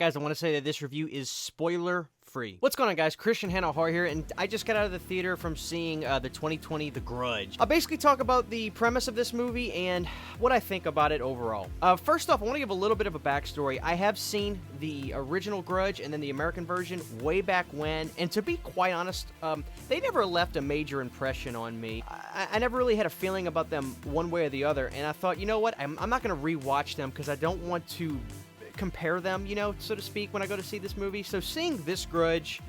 guys, I want to say that this review is spoiler free. What's going on, guys? Christian Hannah here, and I just got out of the theater from seeing the 2020 The Grudge. I'll basically talk about the premise of this movie and what I think about it overall. First off, I want to give a little bit of a backstory. I have seen the original Grudge and then the American version way back when, and to be quite honest, they never left a major impression on me. I never really had a feeling about them one way or the other, and I thought, you know what, I'm not going to rewatch them because I don't want to compare them, you know, so to speak, when I go to see this movie. So seeing this Grudge,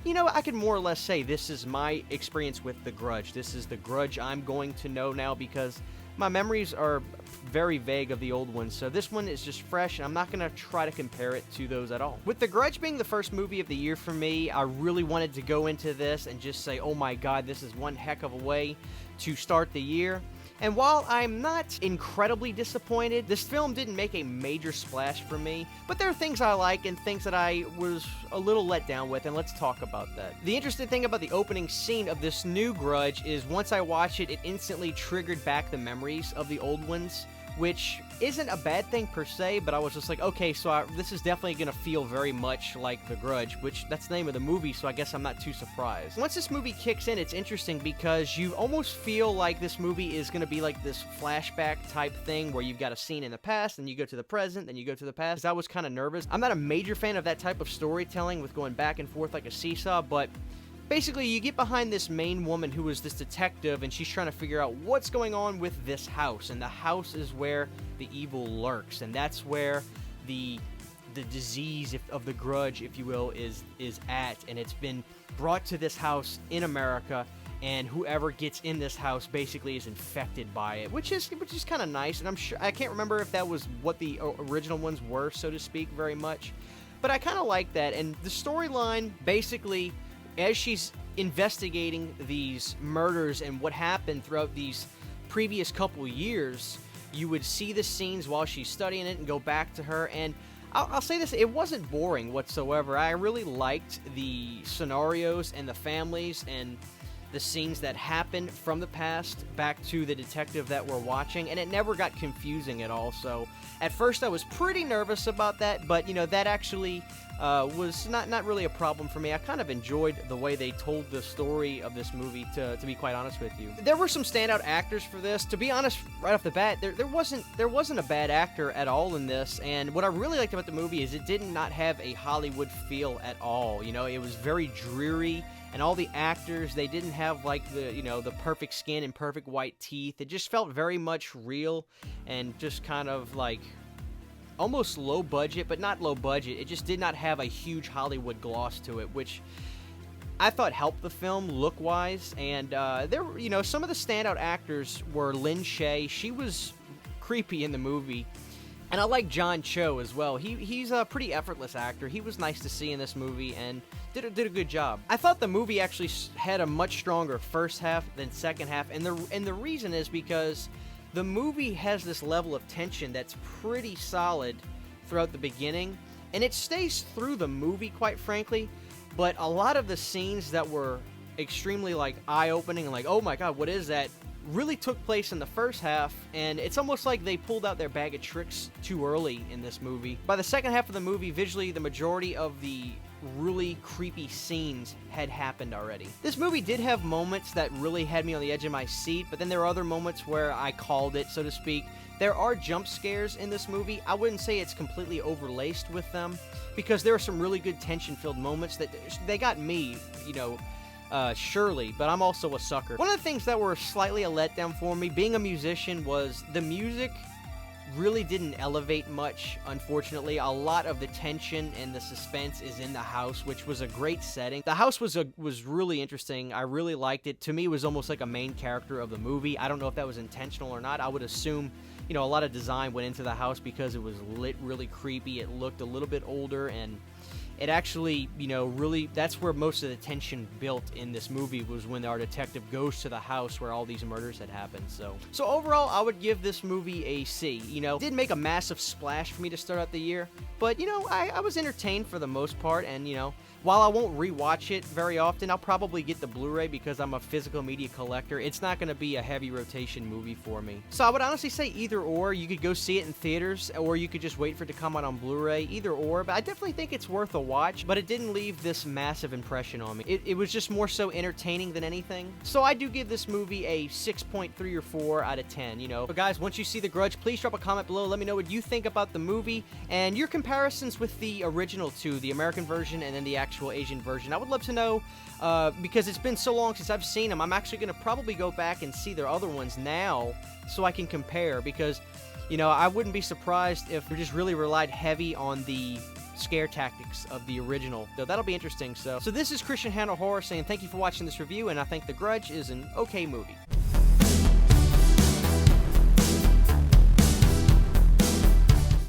you know, I can more or less say this is my experience with The Grudge. This is the Grudge I'm going to know now because my memories are very vague of the old ones. So this one is just fresh, and I'm not going to try to compare it to those at all. With The Grudge being the first movie of the year for me, I really wanted to go into this and just say, oh my god, this is one heck of a way to start the year. And while I'm not incredibly disappointed, this film didn't make a major splash for me, but there are things I like and things that I was a little let down with, and let's talk about that. The interesting thing about the opening scene of this new Grudge is once I watched it, it instantly triggered back the memories of the old ones, which isn't a bad thing per se, but I was just like, okay, so this is definitely going to feel very much like The Grudge, which that's the name of the movie, so I guess I'm not too surprised. Once this movie kicks in, it's interesting because you almost feel like this movie is going to be like this flashback type thing where you've got a scene in the past, and you go to the present, then you go to the past. I was kind of nervous. I'm not a major fan of that type of storytelling with going back and forth like a seesaw, but basically, you get behind this main woman who is this detective, and she's trying to figure out what's going on with this house, and the house is where the evil lurks, and that's where the disease of the Grudge, if you will, is at, and it's been brought to this house in America, and whoever gets in this house basically is infected by it, which is kind of nice, and I'm sure, I can't remember if that was what the original ones were, so to speak, very much, but I kind of like that, and the storyline, basically, as she's investigating these murders and what happened throughout these previous couple years, you would see the scenes while she's studying it and go back to her, and I'll say this, it wasn't boring whatsoever. I really liked the scenarios and the families and the scenes that happened from the past back to the detective that we're watching, and it never got confusing at all. So at first I was pretty nervous about that, but you know, that actually was not really a problem for me. I kind of enjoyed the way they told the story of this movie, to be quite honest with you. There were some standout actors for this. To be honest, right off the bat, there wasn't a bad actor at all in this, and what I really liked about the movie is it did not have a Hollywood feel at all. You know, it was very dreary, and all the actors, they didn't have like the perfect skin and perfect white teeth. It just felt very much real and just kind of like almost low budget, but not low budget. It just did not have a huge Hollywood gloss to it, which I thought helped the film look-wise. And some of the standout actors were Lin Shaye. She was creepy in the movie. And I like John Cho as well. He's a pretty effortless actor. He was nice to see in this movie and did a good job. I thought the movie actually had a much stronger first half than second half, and the reason is because the movie has this level of tension that's pretty solid throughout the beginning, and it stays through the movie, quite frankly, but a lot of the scenes that were extremely like eye-opening and like, oh my god, what is that, really took place in the first half, and it's almost like they pulled out their bag of tricks too early in this movie. By the second half of the movie, visually, the majority of the really creepy scenes had happened already. This movie did have moments that really had me on the edge of my seat, but then there are other moments where I called it, so to speak. There are jump scares in this movie. I wouldn't say it's completely overlaced with them, because there are some really good tension-filled moments that they got me, surely, but I'm also a sucker. One of the things that were slightly a letdown for me, being a musician, was the music really didn't elevate much, unfortunately. A lot of the tension and the suspense is in the house, which was a great setting. The house was really interesting. I really liked it. To me, it was almost like a main character of the movie. I don't know if that was intentional or not. I would assume, a lot of design went into the house because it was lit really creepy. It looked a little bit older, and it actually, you know, really, that's where most of the tension built in this movie, was when our detective goes to the house where all these murders had happened. So overall, I would give this movie a C. You know, it did make a massive splash for me to start out the year, but, you know, I was entertained for the most part, and, you know, while I won't rewatch it very often, I'll probably get the Blu-ray because I'm a physical media collector. It's not going to be a heavy rotation movie for me. So I would honestly say either or. You could go see it in theaters, or you could just wait for it to come out on Blu-ray. Either or, but I definitely think it's worth a watch, but it didn't leave this massive impression on me. It was just more so entertaining than anything. So I do give this movie a 6.3 or 4 out of 10, you know. But guys, once you see The Grudge, please drop a comment below. Let me know what you think about the movie and your comparisons with the original two, the American version and then the actual Asian version. I would love to know, because it's been so long since I've seen them. I'm actually going to probably go back and see their other ones now so I can compare, because, you know, I wouldn't be surprised if they just really relied heavy on the scare tactics of the original. So that'll be interesting. So this is Christian Hannah Horror saying thank you for watching this review, and I think The Grudge is an okay movie.